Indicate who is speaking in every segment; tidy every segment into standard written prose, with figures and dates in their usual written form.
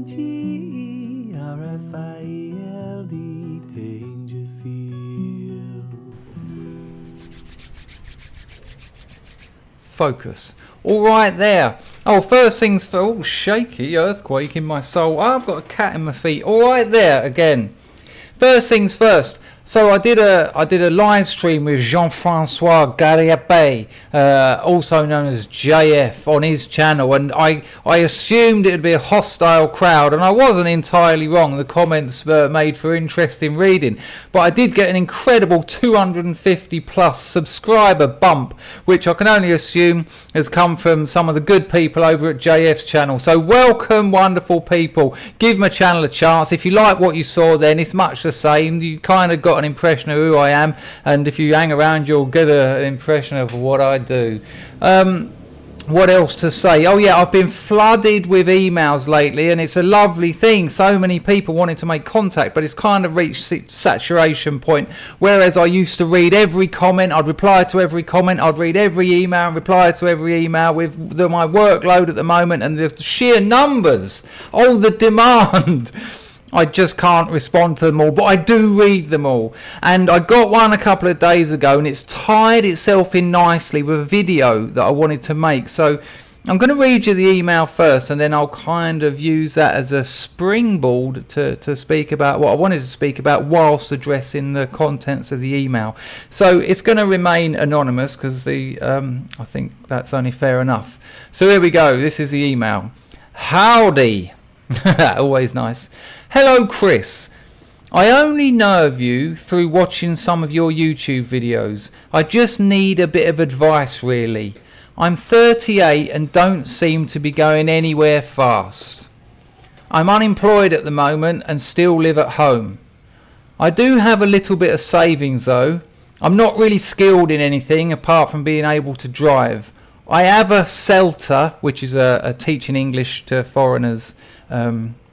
Speaker 1: Focus. All right there. Oh, first things first. Oh, shaky earthquake in my soul. Oh, I've got a cat in my feet. All right there again. First things first. So I did a live stream with Jean-Francois Gariapé, also known as JF, on his channel, and I assumed it would be a hostile crowd, and I wasn't entirely wrong. The comments made for interesting reading, but I did get an incredible 250 plus subscriber bump, which I can only assume has come from some of the good people over at JF's channel. So welcome, wonderful people. Give my channel a chance. If you like what you saw, then it's much the same. You kind of got an impression of who I am, and if you hang around you'll get an impression of what I do. What else to say? Oh yeah, I've been flooded with emails lately, and it's a lovely thing. So many people wanting to make contact, but it's kind of reached saturation point. Whereas I used to read every comment, I'd reply to every comment, I'd read every email and reply to every email. With my workload at the moment and the sheer numbers, oh, the demand, I just can't respond to them all, but I do read them all. And I got one a couple of days ago, and it's tied itself in nicely with a video that I wanted to make. So I'm going to read you the email first, and then I'll kind of use that as a springboard to speak about what I wanted to speak about whilst addressing the contents of the email. So it's going to remain anonymous because I think that's only fair enough. So here we go. This is the email. Howdy. Always nice. Hello Chris, I only know of you through watching some of your YouTube videos. I just need a bit of advice really. I'm 38 and don't seem to be going anywhere fast. I'm unemployed at the moment and still live at home. I do have a little bit of savings though. I'm not really skilled in anything apart from being able to drive. I have a CELTA, which is a teaching English to foreigners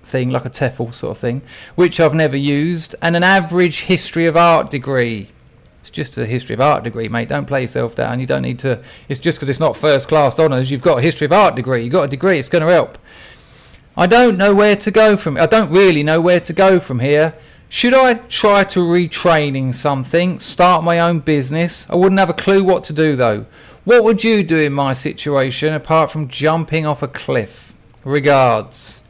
Speaker 1: thing, like a TEFL sort of thing, which I've never used, and an average history of art degree. It's just a history of art degree, mate. Don't play yourself down. You don't need to. It's just because it's not first class honours. You've got a history of art degree. You've got a degree. It's going to help. I don't know where to go from. I don't really know where to go from here. Should I try to retrain in something? Start my own business? I wouldn't have a clue what to do though. What would you do in my situation apart from jumping off a cliff? Regards.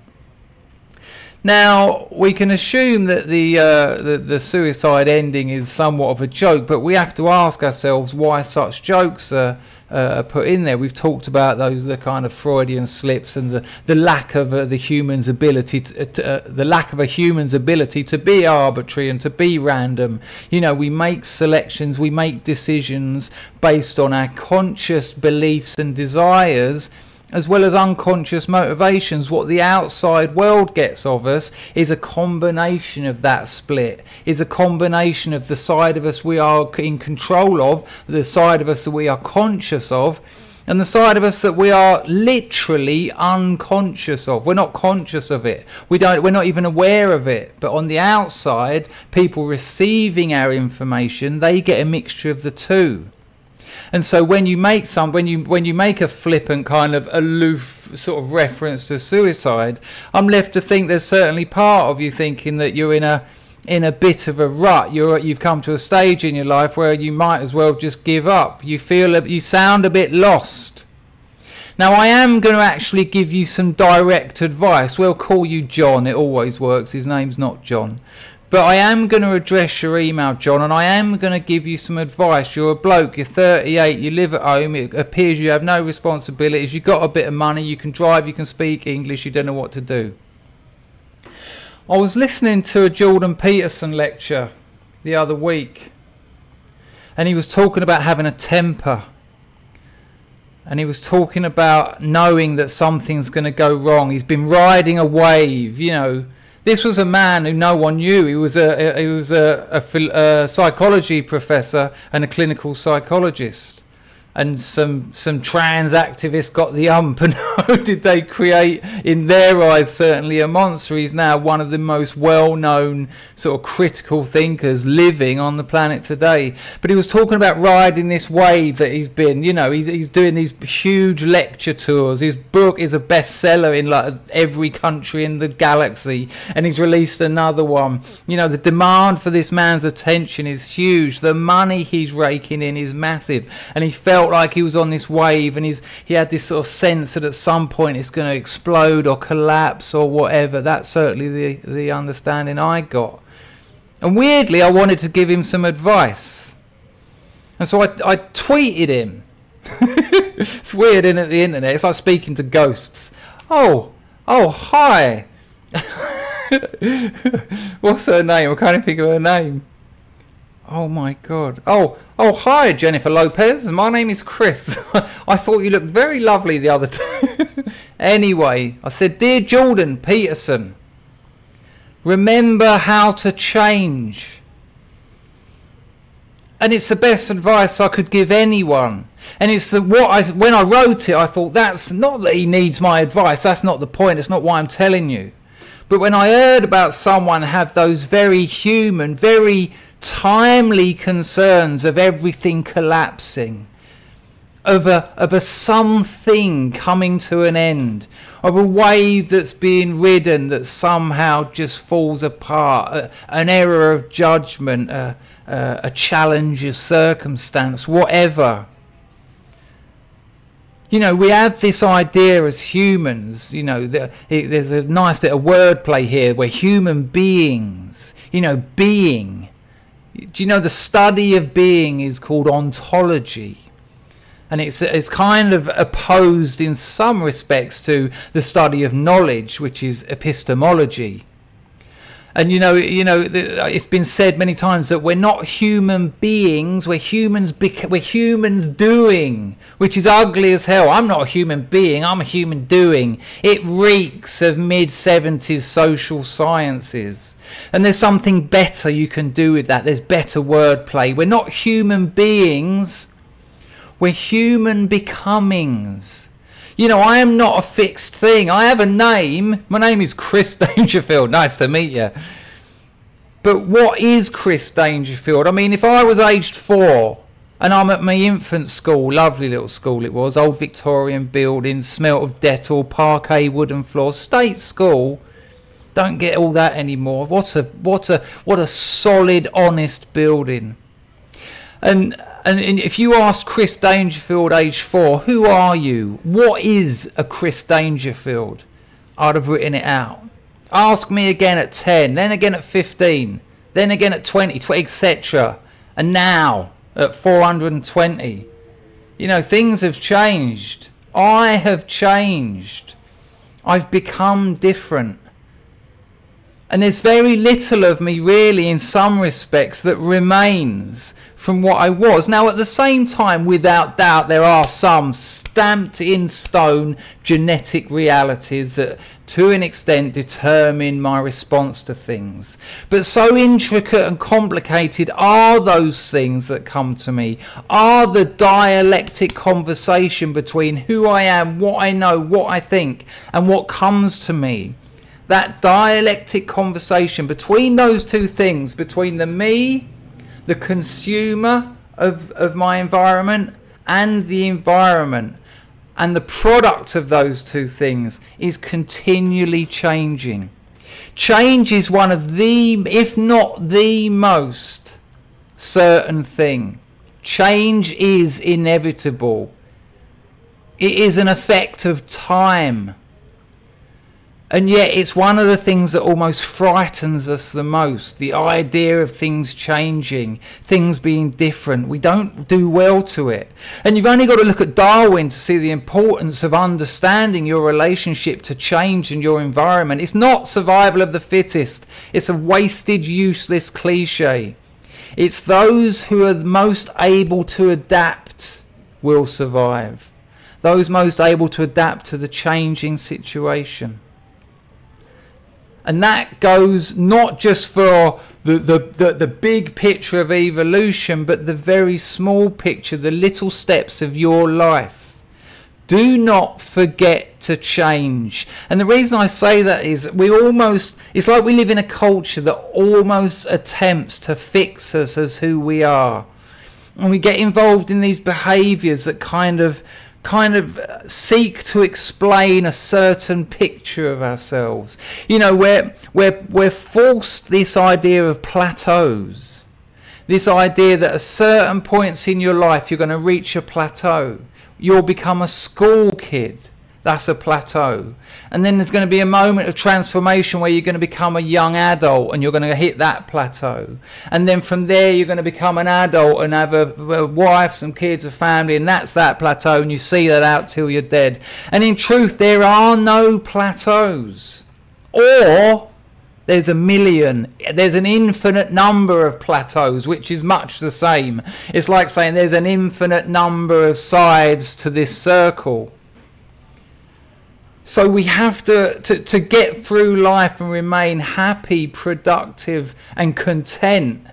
Speaker 1: Now, we can assume that the suicide ending is somewhat of a joke, but we have to ask ourselves why such jokes are put in there. We've talked about the kind of Freudian slips and the lack of the human's ability the lack of a human's ability to be arbitrary and to be random. You know, we make selections, we make decisions based on our conscious beliefs and desires, as well as unconscious motivations. What the outside world gets of us is a combination of that split, is a combination of the side of us we are in control of, the side of us that we are conscious of, and the side of us that we are literally unconscious of. We're not conscious of it. We're not even aware of it. But on the outside, people receiving our information, they get a mixture of the two. And so when you make when you make a flippant kind of aloof sort of reference to suicide, I'm left to think there's certainly part of you thinking that you're in a bit of a rut. You've come to a stage in your life where you might as well just give up. You sound a bit lost. Now I am going to actually give you some direct advice. We'll call you John. It always works. His name's not John. But I am going to address your email, John, and I am going to give you some advice. You're a bloke, you're 38, you live at home, it appears you have no responsibilities, you've got a bit of money, you can drive, you can speak English, you don't know what to do. I was listening to a Jordan Peterson lecture the other week, and he was talking about having a temper. And he was talking about knowing that something's going to go wrong. He's been riding a wave, you know. This was a man who no one knew. He was a psychology professor and a clinical psychologist. and some trans activists got the ump, and how did they create, in their eyes, certainly a monster? He's now one of the most well-known sort of critical thinkers living on the planet today. But he was talking about riding this wave that he's been, you know, he's doing these huge lecture tours. His book is a bestseller in like every country in the galaxy, and he's released another one. You know, the demand for this man's attention is huge. The money he's raking in is massive, and he felt like he was on this wave, and he had this sort of sense that at some point it's going to explode or collapse or whatever. That's certainly the understanding I got. And weirdly, I wanted to give him some advice, and so I tweeted him. It's weird, isn't it, the internet? It's like speaking to ghosts. Oh hi. What's her name? I can't even think of her name. Oh my god. Oh hi, Jennifer Lopez. My name is Chris. I thought you looked very lovely the other day. Anyway, I said, dear Jordan Peterson, remember how to change. And it's the best advice I could give anyone. And it's when I wrote it, I thought, that's not that he needs my advice. That's not the point. It's not why I'm telling you. But when I heard about someone have those very human, very timely concerns of everything collapsing, of a something coming to an end, of a wave that's being ridden that somehow just falls apart, an error of judgment, a challenge of circumstance, whatever. You know, we have this idea as humans, you know, there's a nice bit of wordplay here, where human beings, you know, being. Do you know the study of being is called ontology? And it's kind of opposed in some respects to the study of knowledge, which is epistemology. And you know, it's been said many times that we're not human beings, we're humans doing, which is ugly as hell. I'm not a human being, I'm a human doing. It reeks of mid-70s social sciences. And there's something better you can do with that. There's better wordplay. We're not human beings, we're human becomings. You know, I am not a fixed thing. I have a name. My name is Chris Dangerfield. Nice to meet you. But what is Chris Dangerfield? I mean, if I was aged 4 and I'm at my infant school, lovely little school it was, old Victorian building, smelt of Dettol, parquet wooden floors, state school, don't get all that anymore. What a solid, honest building. And if you ask Chris Dangerfield, age 4, who are you? What is a Chris Dangerfield? I'd have written it out. Ask me again at 10, then again at 15, then again at 20, etc. And now at 420. You know, things have changed. I have changed. I've become different. And there's very little of me really in some respects that remains from what I was. Now at the same time, without doubt, there are some stamped in stone genetic realities that to an extent determine my response to things. But so intricate and complicated are those things that come to me, are the dialectic conversation between who I am, what I know, what I think, and what comes to me. That dialectic conversation between those two things, between the me, the consumer of my environment, and the environment, and the product of those two things is continually changing. Change is one of the, if not the most certain thing. Change is inevitable. It is an effect of time. And yet it's one of the things that almost frightens us the most. The idea of things changing, things being different. We don't do well to it. And you've only got to look at Darwin to see the importance of understanding your relationship to change in your environment. It's not survival of the fittest. It's a wasted, useless cliche. It's those who are most able to adapt will survive. Those most able to adapt to the changing situation. And that goes not just for the big picture of evolution, but the very small picture, the little steps of your life. Do not forget to change. And the reason I say that is it's like we live in a culture that almost attempts to fix us as who we are. And we get involved in these behaviours that kind of seek to explain a certain picture of ourselves. You know, we're forced this idea of plateaus. This idea that at certain points in your life you're going to reach a plateau. You'll become a school kid. That's a plateau. And then there's going to be a moment of transformation where you're going to become a young adult and you're going to hit that plateau. And then from there you're going to become an adult and have a wife, some kids, a family, and that's that plateau, and you see that out till you're dead. And in truth, there are no plateaus. Or there's a million. There's an infinite number of plateaus, which is much the same. It's like saying there's an infinite number of sides to this circle. So we have to get through life and remain happy, productive and content.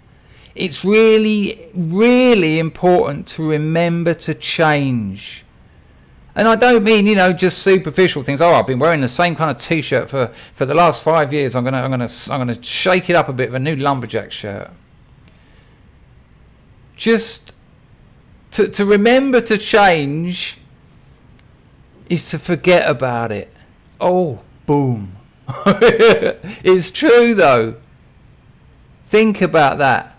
Speaker 1: It's really, really important to remember to change. And I don't mean, you know, just superficial things. Oh, I've been wearing the same kind of t-shirt for the last 5 years. I'm gonna shake it up a bit with a new lumberjack shirt. Just to remember to change is to forget about it. Oh, boom. It's true though. Think about that.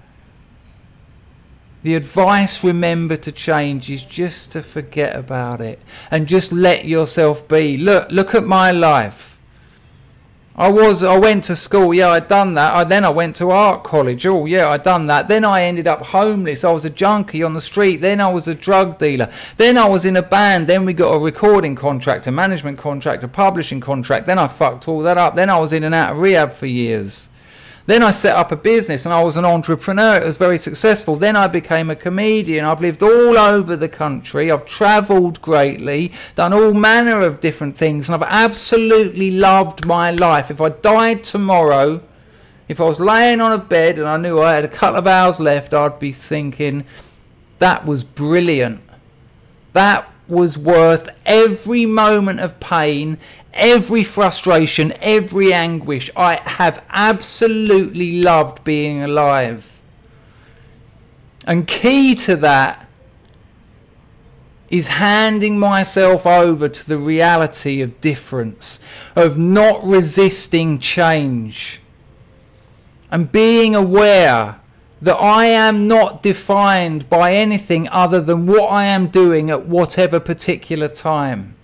Speaker 1: The advice, remember to change, is just to forget about it and just let yourself be. Look at my life. I went to school, yeah, I'd done that. Then I went to art college, oh yeah, I'd done that. Then I ended up homeless. I was a junkie on the street. Then I was a drug dealer. Then I was in a band. Then we got a recording contract, a management contract, a publishing contract. Then I fucked all that up. Then I was in and out of rehab for years. Then I set up a business and I was an entrepreneur. It was very successful. Then I became a comedian. I've lived all over the country. I've travelled greatly, done all manner of different things, and I've absolutely loved my life. If I died tomorrow, if I was laying on a bed and I knew I had a couple of hours left, I'd be thinking, that was brilliant. That was worth every moment of pain, every frustration, every anguish. I have absolutely loved being alive. And key to that is handing myself over to the reality of difference, of not resisting change, and being aware that I am not defined by anything other than what I am doing at whatever particular time.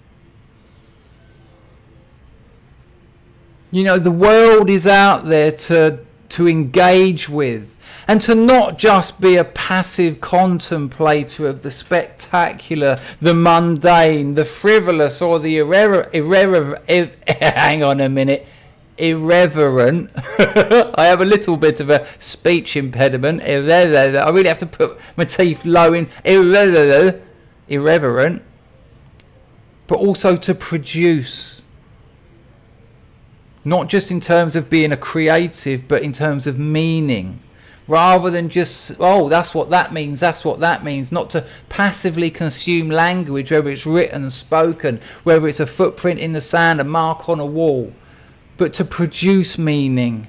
Speaker 1: You know, the world is out there to engage with, and to not just be a passive contemplator of the spectacular, the mundane, the frivolous, or the hang on a minute, irreverent. I have a little bit of a speech impediment. I really have to put my teeth low in irreverent, but also to produce. Not just in terms of being a creative, but in terms of meaning. Rather than just, oh, that's what that means, that's what that means. Not to passively consume language, whether it's written and spoken, whether it's a footprint in the sand, a mark on a wall. But to produce meaning,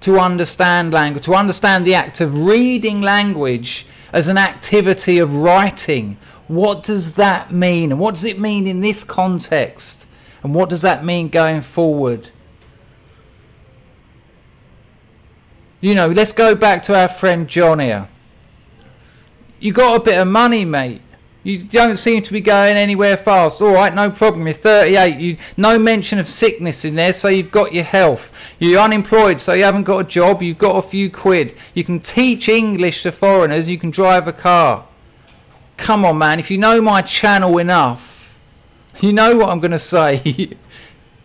Speaker 1: to understand language, to understand the act of reading language as an activity of writing. What does that mean? And what does it mean in this context? And what does that mean going forward? You know, let's go back to our friend John here. You got a bit of money, mate. You don't seem to be going anywhere fast. All right, no problem. You're 38. No mention of sickness in there, so you've got your health. You're unemployed, so you haven't got a job. You've got a few quid. You can teach English to foreigners. You can drive a car. Come on, man. If you know my channel enough, you know what I'm going to say.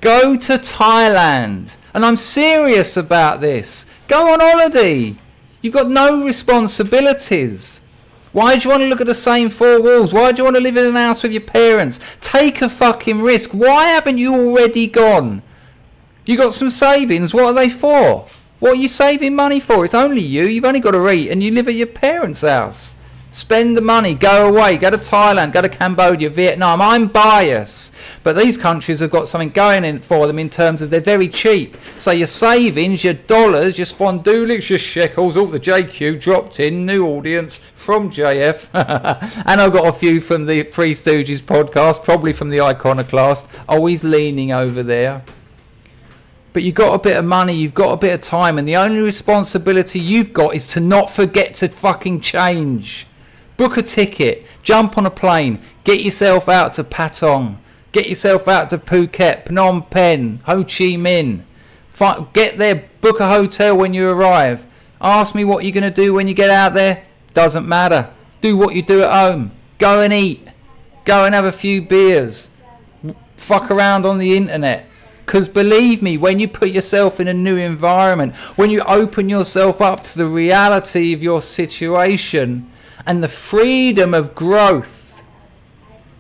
Speaker 1: Go to Thailand. And I'm serious about this. Go on holiday. You've got no responsibilities. Why do you want to look at the same four walls? Why do you want to live in an house with your parents? Take a fucking risk. Why haven't you already gone? You got some savings. What are they for? What are you saving money for? It's only you. You've only got to eat, and you live at your parents' house. Spend the money. Go away. Go to Thailand. Go to Cambodia, Vietnam. I'm biased, but these countries have got something going in for them in terms of they're very cheap. So your savings, your dollars, your spondoolics, your shekels, all the JQ dropped in. New audience from JF, and I've got a few from the Three Stooges podcast, probably from the Iconoclast. Always leaning over there. But you've got a bit of money, you've got a bit of time, and the only responsibility you've got is to not forget to fucking change. Book a ticket, jump on a plane, get yourself out to Patong, get yourself out to Phuket, Phnom Penh, Ho Chi Minh. Get there, book a hotel when you arrive. Ask me what you're going to do when you get out there. Doesn't matter. Do what you do at home. Go and eat. Go and have a few beers. Fuck around on the internet. Because believe me, when you put yourself in a new environment, when you open yourself up to the reality of your situation and the freedom of growth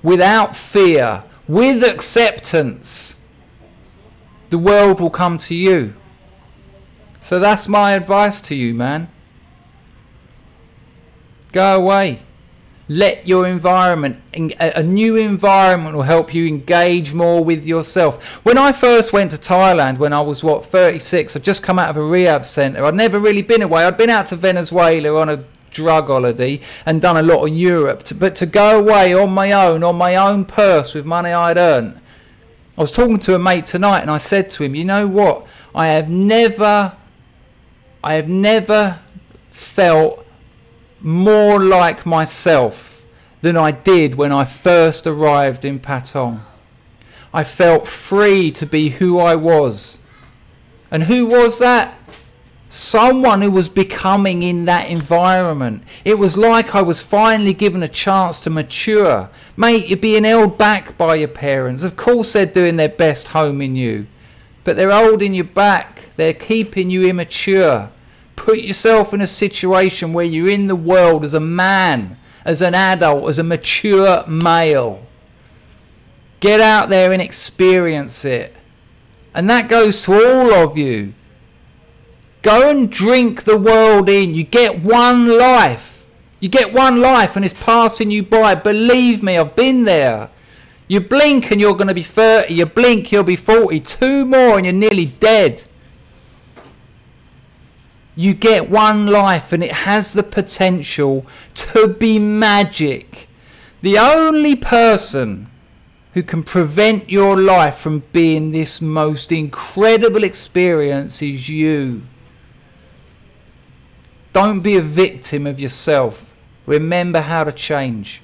Speaker 1: without fear, with acceptance, the world will come to you. So that's my advice to you, man. Go away. Let your environment, a new environment will help you engage more with yourself. When I first went to Thailand, when I was, 36, I'd just come out of a rehab centre. I'd never really been away. I'd been out to Venezuela on a drug holiday and done a lot of Europe. But to go away on my own purse with money I'd earned. I was talking to a mate tonight and I said to him, you know what? I have never felt more like myself than I did when I first arrived in Patong. I felt free to be who I was. And who was that? Someone who was becoming in that environment. It was like I was finally given a chance to mature. Mate, you're being held back by your parents. Of course they're doing their best homing you, but they're holding you back. They're keeping you immature. Put yourself in a situation where you're in the world as a man, as an adult, as a mature male. Get out there and experience it. And that goes to all of you. Go and drink the world in. You get one life. You get one life and it's passing you by. Believe me, I've been there. You blink and you're going to be 30. You blink, you'll be 40. 2 more and you're nearly dead. You get one life and it has the potential to be magic. The only person who can prevent your life from being this most incredible experience is you. Don't be a victim of yourself. Remember how to change.